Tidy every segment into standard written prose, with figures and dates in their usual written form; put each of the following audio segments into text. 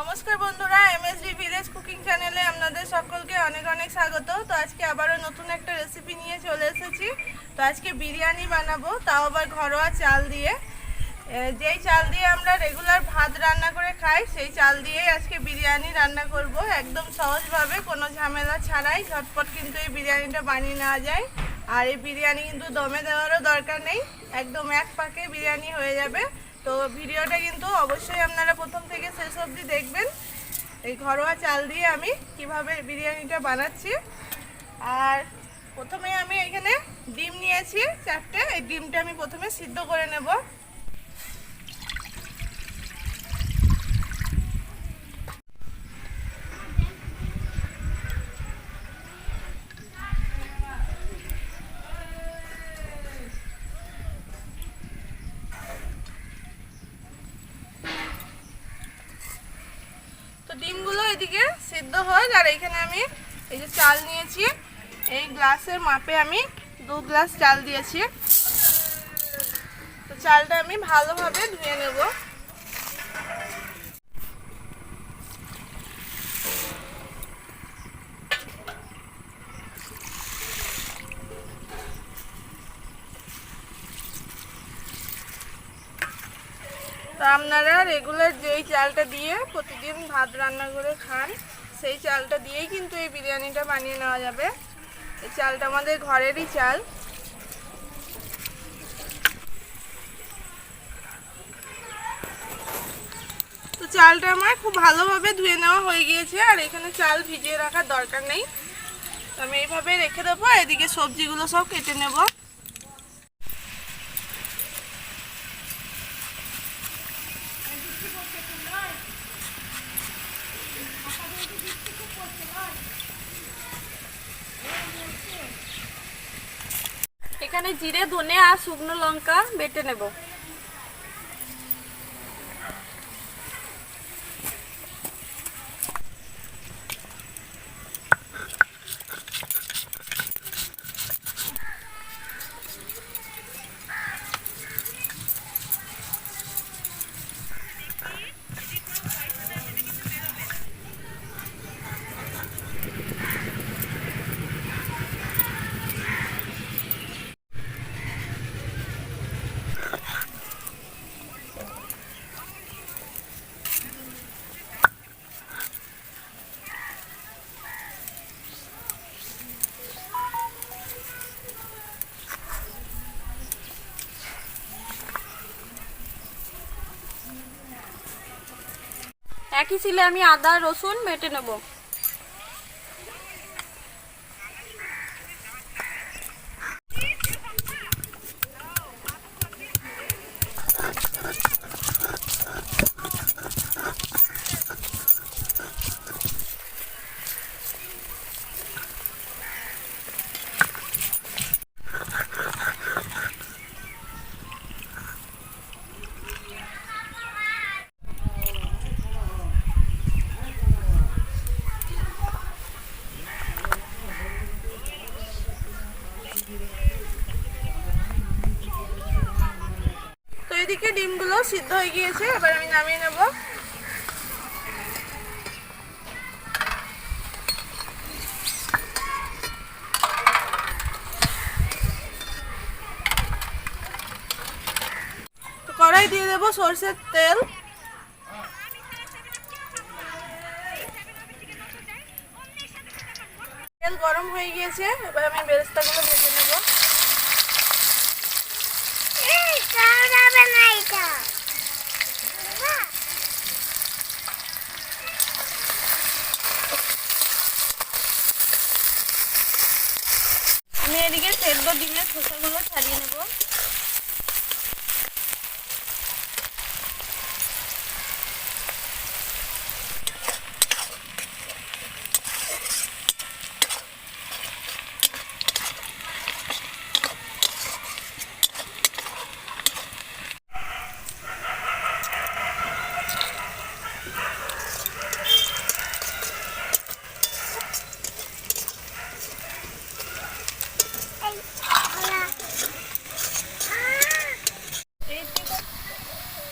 নমস্কার বন্ধুরা, MSD village cooking চ্যানেলে আপনাদের সকলকে অনেক অনেক স্বাগত। তো আজকে আবারও নতুন একটা রেসিপি নিয়ে চলে এসেছি। তো আজকে বিরিয়ানি বানাবো, তাও আবার ঘরোয়া চাল দিয়ে। যেই চাল দিয়ে আমরা রেগুলার ভাত রান্না করে খাই, সেই চাল দিয়েই আজকে বিরিয়ানি রান্না করব। একদম সহজভাবে, কোনো ঝামেলা ছাড়াই ঝটপট কিন্তু এই বিরিয়ানিটা বানিয়ে নেওয়া যায়। আর এই বিরিয়ানি কিন্তু দমে দেওয়ারও দরকার নেই, একদম এক পাকে বিরিয়ানি হয়ে যাবে। তো ভিডিওটা কিন্তু অবশ্যই আপনারা প্রথম থেকে শেষ অবধি দেখবেন। এই ঘরোয়া চাল দিয়ে আমি কিভাবে বিরিয়ানিটা বানাচ্ছি। আর প্রথমে আমি এখানে ডিম নিয়েছি 4টে। এই ডিমটা আমি প্রথমে সিদ্ধ করে নেব। তো ডিমগুলো এদিকে সিদ্ধ হয়। আর এখানে আমি এই যে চাল নিয়েছি, এই গ্লাসের মাপে আমি 2 গ্লাস চাল দিয়েছি। তো চালটা আমি ভালোভাবে ধুয়ে নেব। তো আপনারা রেগুলার যেই চালটা দিয়ে প্রতিদিন ভাত রান্না করে খান, সেই চালটা দিয়েই কিন্তু এই বিরিয়ানিটা বানিয়ে নেওয়া যাবে। এই চালটা আমাদের ঘরেরই চাল। তো চালটা আমার খুব ভালোভাবে ধুয়ে নেওয়া হয়ে গিয়েছে। আর এখানে চাল ভিজিয়ে রাখার দরকার নেই, তো আমি এইভাবে রেখে দেবো। এদিকে সবজিগুলো সব কেটে নেব। এখানে জিরে, ধনে আর শুকনো লঙ্কা বেটে নেব। একই শিলে আমি আদা রসুন বেটে নেব। তো এদিকে ডিমগুলো সিদ্ধ হয়ে গিয়েছে, এবার আমি নামিয়ে নেব। তো কড়াই দিয়ে দেবো সরষের তেল। তেল গরম হয়ে গিয়েছে, এবার আমি বেরেস্তাগুলো ভেজে নেব। আমি এদিকে সেদ্ধ ডিমের খোসাগুলো ছাড়িয়ে নেব।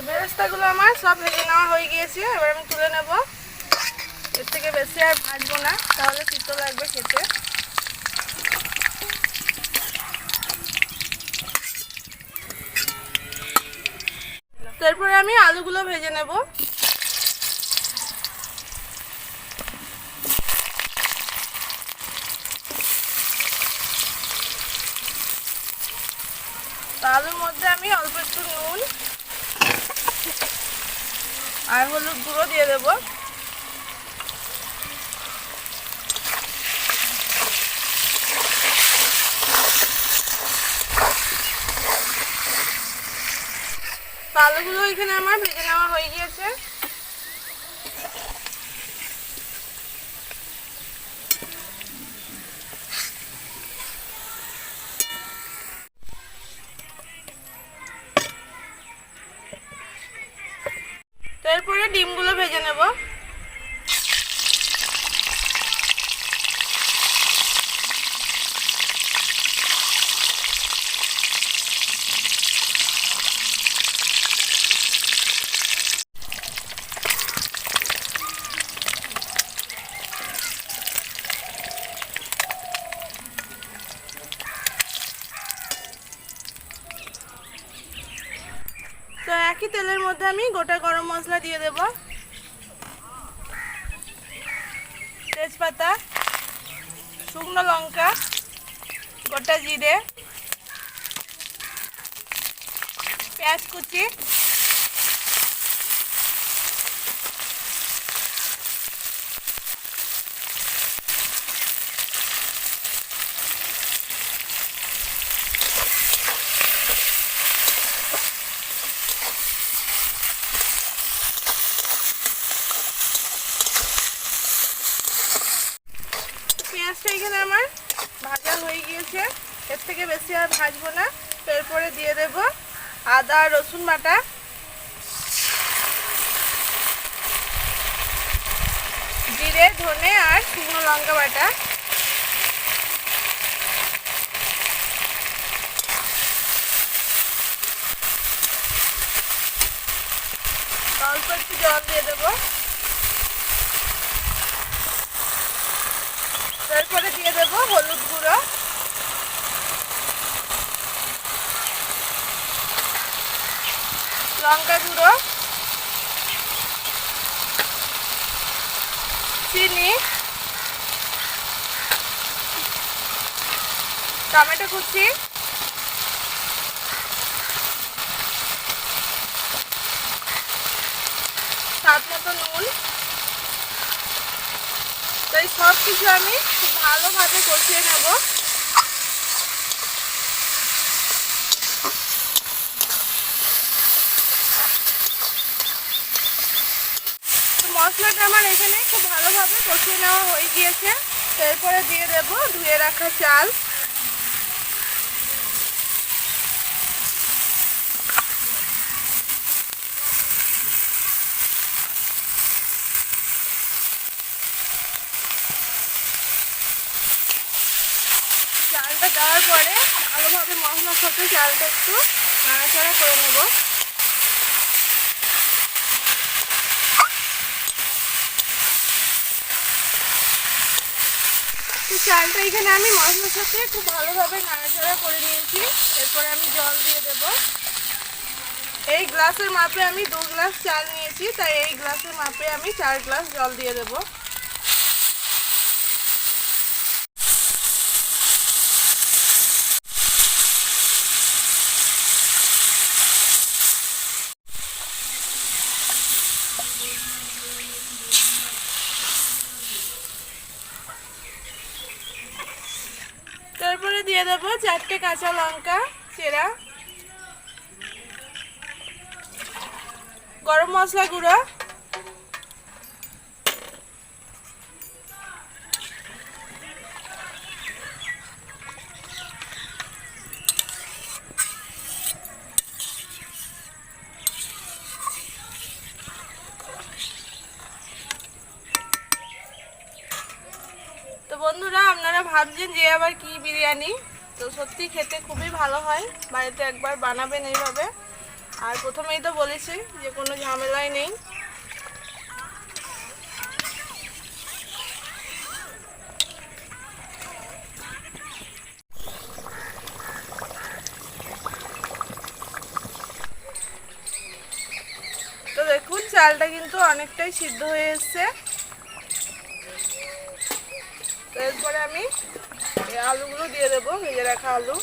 বেরেস্তাগুলো আমার সব ভেজে নেওয়া হয়ে গিয়েছে, এবার আমি তুলে নেব। বেশি আর ভাজবো না, তাহলে তিতো লাগবে খেতে। তারপরে আমি আলুগুলো ভেজে নেব। আলুর মধ্যে আমি অল্প একটু নুন আর হলুদ গুঁড়ো দিয়ে দেব। আলুগুলো এখানে আমার ভেজে নেওয়া হয়ে গিয়েছে। তারপরে ডিমগুলো ভেজে নেব। তো একই তেলের মধ্যে আমি গোটা গরম মশলা দিয়ে দেব, তেজপাতা, শুকনো লঙ্কা, গোটা জিরে, পেঁয়াজ কুচি, পেঁয়াজটা এখানে আমার ভাজা হয়ে গিয়েছে, এর থেকে বেশি আর ভাজবো না। এরপরে দিয়ে দেব আদা রসুন বাটা, জিরে ধনে আর শুকনো লঙ্কা বাটা, অল্প একটু জল দিয়ে দেবো। তারপরে দিয়ে দেব হলুদ গুঁড়ো, লঙ্কা গুঁড়ো, চিনি, টমেটো কুচি, স্বাদ মতো নুন। তো এই সব কিছু আমি খুব ভালোভাবে কষিয়ে নেব। মশলাটা আমার এখানে খুব ভালোভাবে কষিয়ে নেওয়া হয়ে গিয়েছে। এরপরে দিয়ে দেব ধুয়ে রাখা চাল, চালটা দেওয়ার পরে ভালোভাবে মশলার সাথে চালটা একটু নাড়াচাড়া করে নেব। তো চালটা এখানে আমি মশলার সাথে খুব ভালোভাবে নাড়াচাড়া করে নিয়েছি। এরপরে আমি জল দিয়ে দেব। এই গ্লাসের মাপে আমি 2 গ্লাস চাল নিয়েছি, তাই এই গ্লাসের মাপে আমি 4 গ্লাস জল দিয়ে দেব। তারপরে দিয়ে দেব 4টে কাঁচা লঙ্কা চেরা, গরম মশলা গুঁড়ো, তো বন্ধুরা আপনারা ভাবছেন যে আবার কি বিরিয়ানি, তো সত্যি খেতে খুবই ভালো হয়, বাড়িতে একবার বানাবেন এইভাবে। আর প্রথমেই তো বলেছি যে কোনো ঝামেলাই নেই। চালটা কিন্তু অনেকটাই সিদ্ধ হয়ে এসছে। তো এরপরে আমি এই আলুগুলো দিয়ে দেবো, ভেজে রাখা আলু।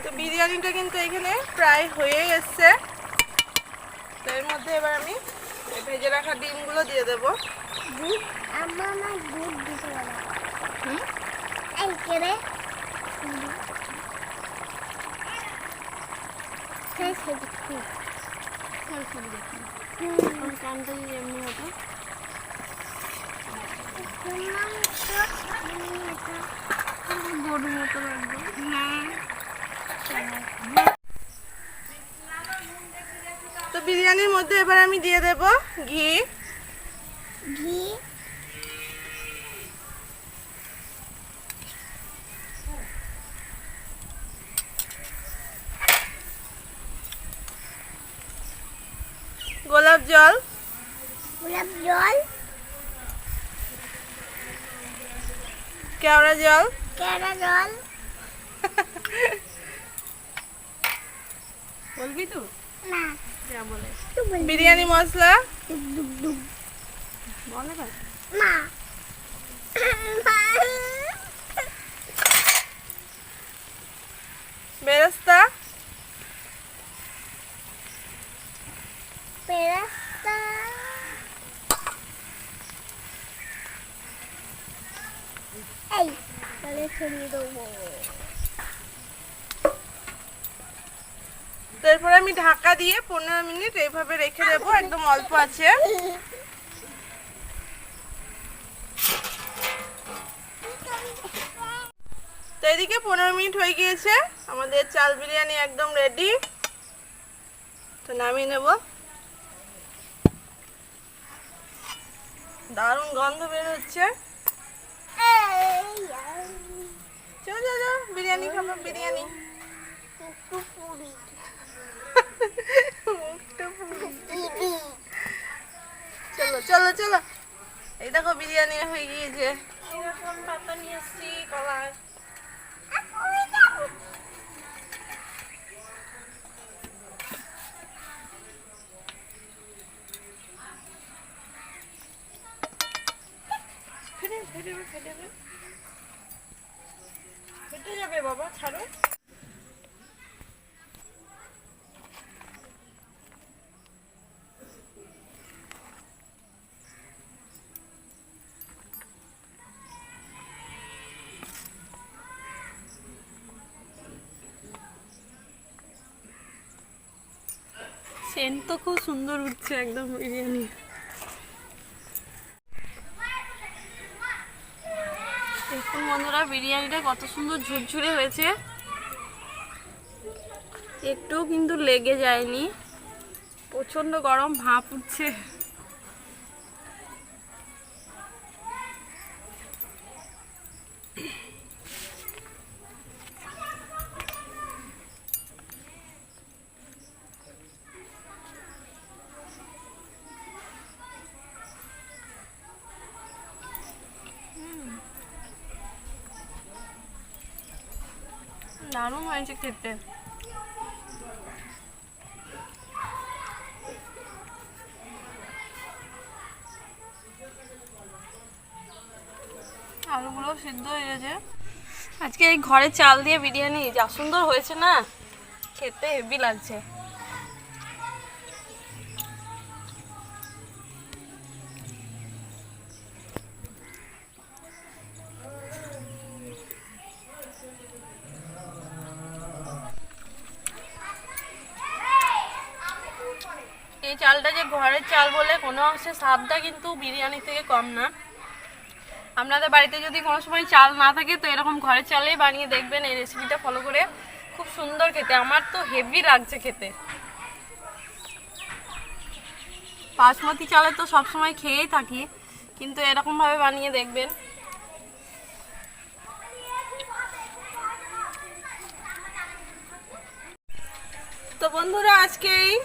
তো বিরিয়ানিটা কিন্তু এখানে প্রায় হয়ে এসছে। তো এর মধ্যে এবার আমি ভেজে রাখা ডিমগুলো দিয়ে দেবো। তো বিরিয়ানির মধ্যে এবার আমি দিয়ে দেব ঘি। গোলাপ জল। কেওড়া জল। বলবি তো না, বিরিয়ানি মশলা বলে না, বেরেস্তা। তারপরে আমি ঢাকা দিয়ে 15 মিনিট এইভাবে রেখে দেবো, একদম অল্প আছে। তো এদিকে 15 মিনিট হয়ে গিয়েছে, আমাদের চাল বিরিয়ানি একদম রেডি। তো নামিয়ে নেব। দারুণ গন্ধ বের হচ্ছে। চলো চলো বিরিয়ানি খাবো, বিরিয়ানি। চলো চলো চলো, এই দেখো বিরিয়ানি হয়ে গিয়েছে। এরকম পাতা নিয়ে এসছি, কলার। ফেটে যাবে বাবা, ছাড়ো। সেন্ট তো খুব সুন্দর উঠছে একদম বিরিয়ানি। দেখুন বন্ধুরা, বিরিয়ানিটা কত সুন্দর ঝুরঝুরে হয়েছে, একটুও কিন্তু লেগে যায়নি। প্রচন্ড গরম ভাপ উঠছে। দারুণ হয়েছে খেতে। আলুগুলো সিদ্ধ হয়ে গেছে। আজকে এই ঘরে চাল দিয়ে বিরিয়ানি যা সুন্দর হয়েছে না, খেতে হেভি লাগছে। এই চালটা যে ঘরের চাল বলে কোনো অংশে স্বাদটা কিন্তু বিরিয়ানি থেকে কম না। আপনাদের বাড়িতে যদি কোনো সময় চাল না থাকে তো এরকম ঘরের চালেই বানিয়ে দেখবেন, এই রেসিপিটা ফলো করে। খুব সুন্দর খেতে, আমার তো হেভি লাগছে খেতে। বাসমতি চালে তো সবসময় খেয়েই থাকি, কিন্তু এরকমভাবে বানিয়ে দেখবেন। তো বন্ধুরা, আজকে এই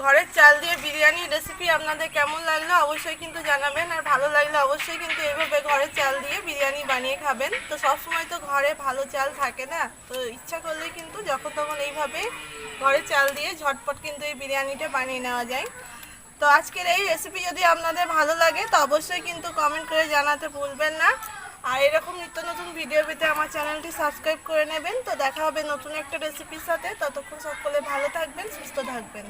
ঘরের চাল দিয়ে বিরিয়ানির রেসিপি আপনাদের কেমন লাগলো অবশ্যই কিন্তু জানাবেন, আর ভালো লাগলে অবশ্যই কিন্তু এইভাবে ঘরের চাল দিয়ে বিরিয়ানি বানিয়ে খাবেন। তো সবসময় তো ঘরে ভালো চাল থাকে না, তো ইচ্ছা করলে কিন্তু যখন তখন এইভাবে ঘরের চাল দিয়ে ঝটপট কিন্তু এই বিরিয়ানিটা বানিয়ে নেওয়া যায়। তো আজকের এই রেসিপি যদি আপনাদের ভালো লাগে তো অবশ্যই কিন্তু কমেন্ট করে জানাতে ভুলবেন না। আর এরকম নিত্য নতুন ভিডিও পেতে আমার চ্যানেলটি সাবস্ক্রাইব করে নেবেন। তো দেখা হবে নতুন একটা রেসিপির সাথে, ততক্ষণ সকলে ভালো থাকবেন, সুস্থ থাকবেন।